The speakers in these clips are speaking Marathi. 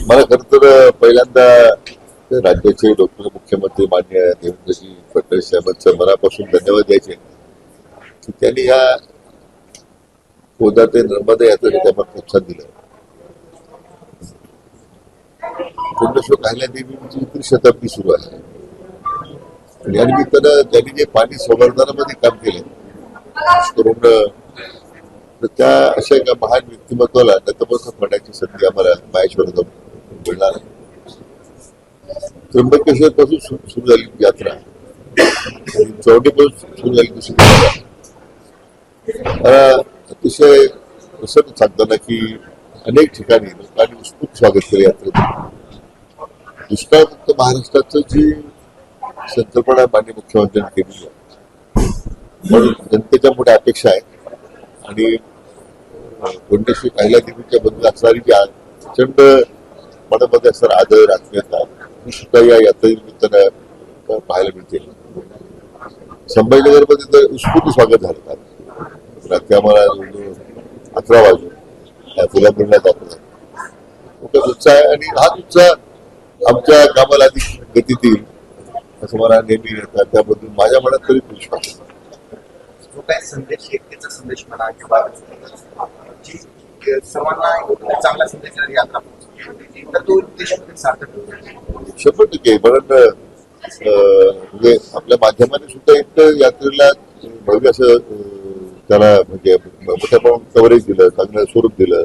मला खरं तर पहिल्यांदा राज्याचे मुख्यमंत्री माननीय देवेंद्रजी फडणवीस साहेबांचं मनापासून धन्यवाद द्यायचे की त्यांनी ह्या गोदा ते नर्मदा यात्रेला त्यांना प्रोत्साहन दिलं. पुण्यश्लोक अहिल्यादेवीची त्रिशताब्दी सुरू आहे आणि या निमित्तानं त्यांनी जे पाणी संवर्धनामध्ये काम केलं करून तर त्या अशा एका महान व्यक्तिमत्वाला नतमस्तक होण्याची संधी आम्हाला माहेश्वरात मिळणार. त्र्यंबकेश्वर पासून सुरू झाली यात्रा चौंडीपासून सुरू झाली दुसरी यात्रा. मला अतिशय प्रसन्न सांगताना की अनेक ठिकाणी लोकांनी उत्स्फूर्त स्वागत केलं यात्रेचं. दुष्काळमुक्त महाराष्ट्राचं जी संकल्पना माननीय मुख्यमंत्र्यांनी केली आहे म्हणून जनतेच्या मोठ्या अपेक्षा आहेत आणि पुण्यश्लोक अहिल्यादेवीच्या बद्दल असणारी जी प्रचंड मनामध्ये असणारा आदर आत्मीयता ही सुद्धा या यात्रेनिमित्तानं पाहायला मिळते. संभाजीनगरमध्ये तर उत्स्फूर्त स्वागत झालं. रात्री आम्हाला 11 वाजून फुलांबरीला दाखवला खूपच उत्साह आहे आणि हाच उत्साह आमच्या कामाला अधिक गती देईल असं मला नेहमी येतात. त्याबद्दल माझ्या मनात तरी विश्वास आहे. जो काय संदेश एकतेचा संदेश म्हणा किंवा सर्वांना चांगला संदेश देणारी यात्रा तर तो उद्देश सार्थक होतो 100%. म्हणून म्हणजे आपल्या माध्यमाने सुद्धा एक यात्रेला भव्य असं त्याला म्हणजे मोठ्या प्रमाणात कव्हरेज दिलं, चांगलं स्वरूप दिलं,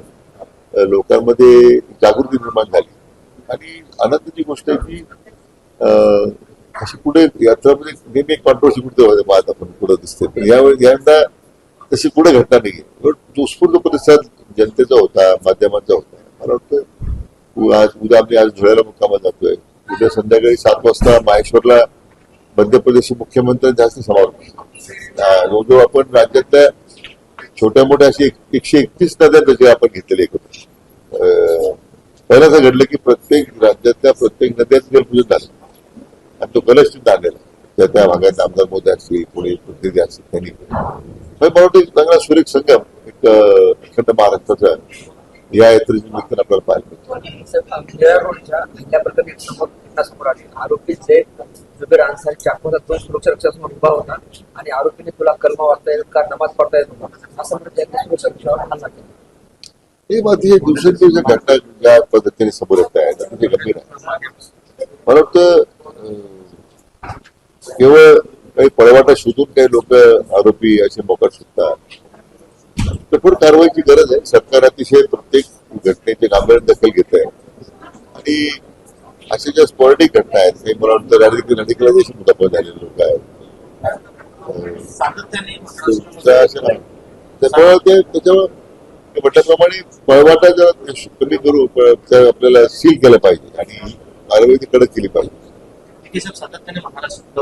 लोकांमध्ये जागृती निर्माण झाली आणि आनंदाची गोष्ट आहे की अशी पुढे यात्रामध्ये नेहमी एक कॉन्ट्रोवर्सी कुठे पाहत आपण पुढे दिसते पण यावेळी यंदा तशी पुढे घटना नाही. जो उत्स्फूर्त प्रतिसाद जनतेचा होता, माध्यमांचा होता. मला वाटतं उद्या आम्ही आज धुळ्याला मुक्कामाला जातोय. उद्या संध्याकाळी 7 वाजता माहेश्वरला मध्य प्रदेशचे मुख्यमंत्र्यांचा हस्ते समारोप. जवळजवळ आपण राज्यातल्या छोट्या मोठ्या अशी 131 नद्या त्याचे आपण घेतलेले एकत्र. पहिल्यांदा असं घडलं की प्रत्येक राज्यातल्या प्रत्येक नद्याचं जलपूजन झालं आणि तो कलश तिथं आणलेला त्या भागात आमदार मोदी असतील कोणी प्रतिनिधी असतील त्यांनी. मला वाटतं एक चांगला सुरेख संगम एक अखंड महाराष्ट्राचा या यात्रेच्या निमित्तानं आपल्याला पाहायला आरोपीचे जुबेर अन्सारी चाकूचा तो सुरक्षा रक्षकासमोर उभा होता आणि आरोपीने तुला कलमा वाचता येईल का नमाज पडता येत होता असं म्हणत त्यांनी सुरक्षा रक्षकावर हल्ला केला. हे मात्र दिवसेंदिवस घटना ज्या पद्धतीने समोर येत आहेत म्हणजे गंभीर आहे. मला वाटतं केवळ काही पळवाटा शोधून काही लोक आरोपी असे मोकाट सुटतात. कठोर कारवाईची गरज आहे. सरकार अतिशय प्रत्येक घटनेचे गांभीर्याने दखल घेत आहे आणि अशा ज्या स्पॉर्टिक घटना आहेत काही मला वाटतं रॅडिकलायझेशन मुद्दा झालेले लोक आहेत त्याच्यामुळे म्हटल्याप्रमाणे पळवाटा जर कमी करू आपल्याला सील केलं पाहिजे आणि कारवाई कडक केली पाहिजे. सातत्याने महाराष्ट्र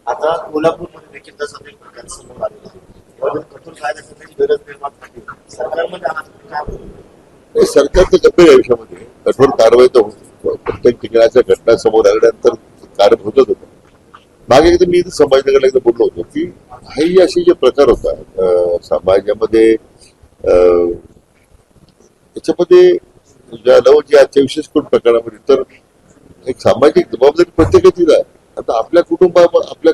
आता कोल्हापूरमध्ये देखील तसा प्रकार समोर आलेला कठोर कायद्याची गरज निर्माण झाली. सरकारमध्ये सरकार तर गंभीर आयुष्यामध्ये कठोर कारवाई तर प्रत्येक ठिकाणाच्या घटना समोर आल्यानंतर कार्य होतच होतं. मागे एकदा मी संभाजीनगरला एकदा बोललो होतो की काही असे जे प्रकार होतात समाजामध्ये त्याच्यामध्ये ज्या अत्याविशेष करून प्रकारामध्ये तर एक सामाजिक जबाबदारी प्रत्येकाचीच आहे. आता आपल्या कुटुंबातले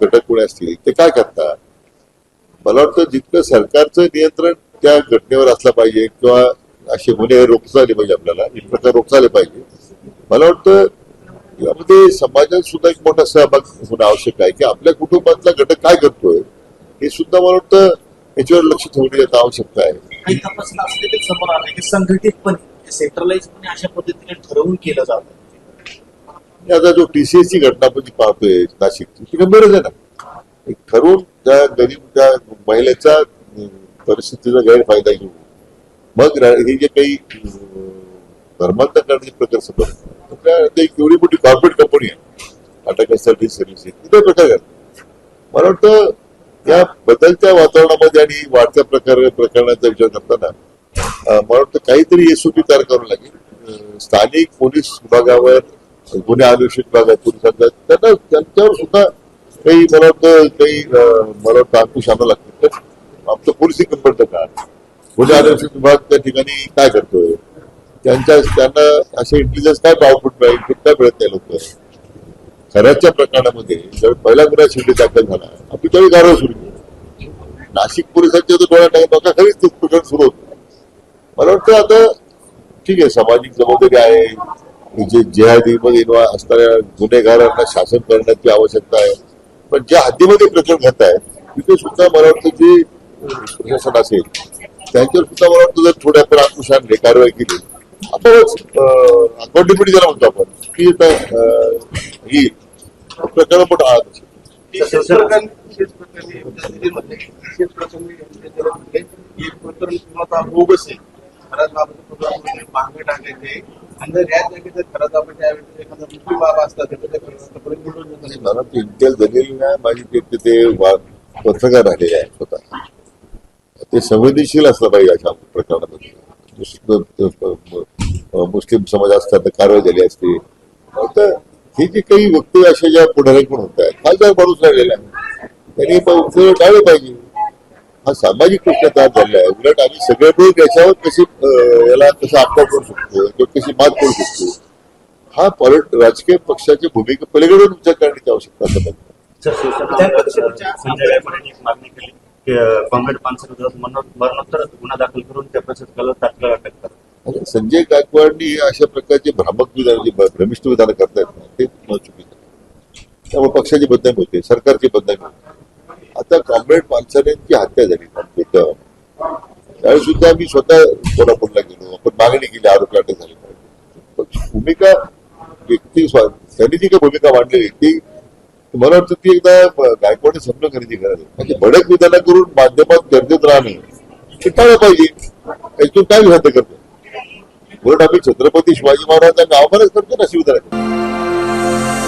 घटक कोणी असतील ते काय करतात. मला वाटतं जितकं सरकारचं नियंत्रण त्या घटनेवर असलं पाहिजे किंवा असे गुन्हे रोखता आले पाहिजे आपल्याला एक प्रकार रोखता आले पाहिजे. मला वाटतं यामध्ये समाजात सुद्धा एक मोठा सहभाग होणं आवश्यक आहे की आपल्या कुटुंबातला घटक काय करतोय हे सुद्धा मला वाटतं याच्यावर लक्ष ठेवण्याची आवश्यकता आहे. काही तपासाला असं देखील समोर आलं की संघटितपणे सेंट्रलाइजपणे अशा पद्धतीने ठरवून केलं जातं. आता जो टीसीएसची घटना आपण जी पाहतोय नाशिकची ती गंभीरच आहे ना. एक ठरवून त्या गरीब त्या महिलेचा परिस्थितीचा गैरफायदा घेऊन मग हे जे काही धर्मांतर करण्याचे प्रकार समोर एवढी मोठी कॉर्पोरेट कंपनी आहे टाटा कन्सल्टन्सी सर्व्हिसेस तिथे प्रकार करतात. मला वाटतं या बदलत्या वातावरणामध्ये आणि वाढत्या प्रकरणाचा विचार करताना मला वाटतं काहीतरी एसओपी तयार करावं लागेल. स्थानिक पोलीस विभागावर गुन्हे अन्वेषण विभागात पोलिसांचा त्यांच्यावर सुद्धा काही मला वाटतं अंकुश आणावं लागतील. आमचं पोलिसिंग कंपनी का पुणे आरक्षण विभाग त्या ठिकाणी काय करतोय, त्यांना असे इंटेलिजन्स काय आउटपुट काय मिळत नाही लोक. खऱ्याच्या प्रकरणामध्ये जर पहिला गुन्हा शेवटी दाखल झाला आम्ही त्यावेळी कारवाई सुरू केली. नाशिक पोलिसांच्या डोळ्या टाकण्याखरीच ते प्रकरण सुरू होतं. मला वाटतं आता ठीक आहे, सामाजिक जबाबदारी आहे, जे जिहादीमध्ये असणाऱ्या गुन्हेगारांना शासन करण्याची आवश्यकता आहे, पण ज्या हद्दीमध्ये प्रकरण घेत आहे तिथे सुद्धा मला वाटतं जे प्रशासन असेल त्यांच्यावर सुद्धा मला वाटतं जर थोड्याफार अंकुशाने कारवाई केली आपणच अकाउंटेबिलिटी ज्याला म्हणतो आपण की ही प्रकरण पण बोगस आहे. खरंच मागणी टाकायचे आणि जर या जागी जर खरंच आपण त्यावेळी एखादा मुस्लिम बाबा असतात मला इंटेल दलील नाही माझी ते पत्रकार राहिलेले आहे स्वतः. ते संवेदनशील असलं पाहिजे अशा प्रकरणामध्ये. मुस्लिम समाज असतात तर कारवाई झाली असते. तर हे जे काही वक्तव्य अशा ज्या पुढाऱ्यांकडून होत आहेत खासदार माणूस राहिलेला आहे त्यांनी टाळलं पाहिजे. हा सामाजिक प्रश्न तयार झालेला आहे. उलट आम्ही सगळे मिळून याच्यावर कशी याला कसं आपला करू शकतो किंवा कशी मात करू शकतो हा राजकीय पक्षाची भूमिका पलीकडे विचार करण्याची आवश्यकता असं संजय गायकवाडांनी एक मागणी केली की कॉम्रेड पानसरे मरणोत्तर गुन्हा दाखल करून त्या प्रशासकाला तात्काळ अटक करा. संजय गायकवाडनी अशा प्रकारचे भ्रामक विधान जे भ्रमिष्ठ विधानं करतायत ना ते चुकीचं आहे. त्यामुळे पक्षाची बदनामी होते, सरकारची बदनामी होते. आता कॉम्रेड पानसरेंची हत्या झाली त्यावेळी सुद्धा मी स्वतः कोल्हापूरला गेलो, आपण मागणी केली आरोपी अटक झाली पाहिजे. भूमिका व्यक्ती त्यांनी जी काही भूमिका मांडलेली ती मला वाटतं ती एकदा गायकवाडने समजून घेण्याची गरज आहे. म्हणजे भडक विधानं करून माध्यमात गर्दीत राहणं हे टाळलं पाहिजे. यातून काय विधान करतो उलट आम्ही छत्रपती शिवाजी महाराजांना आव्हानच करतो ना शिवधरांना.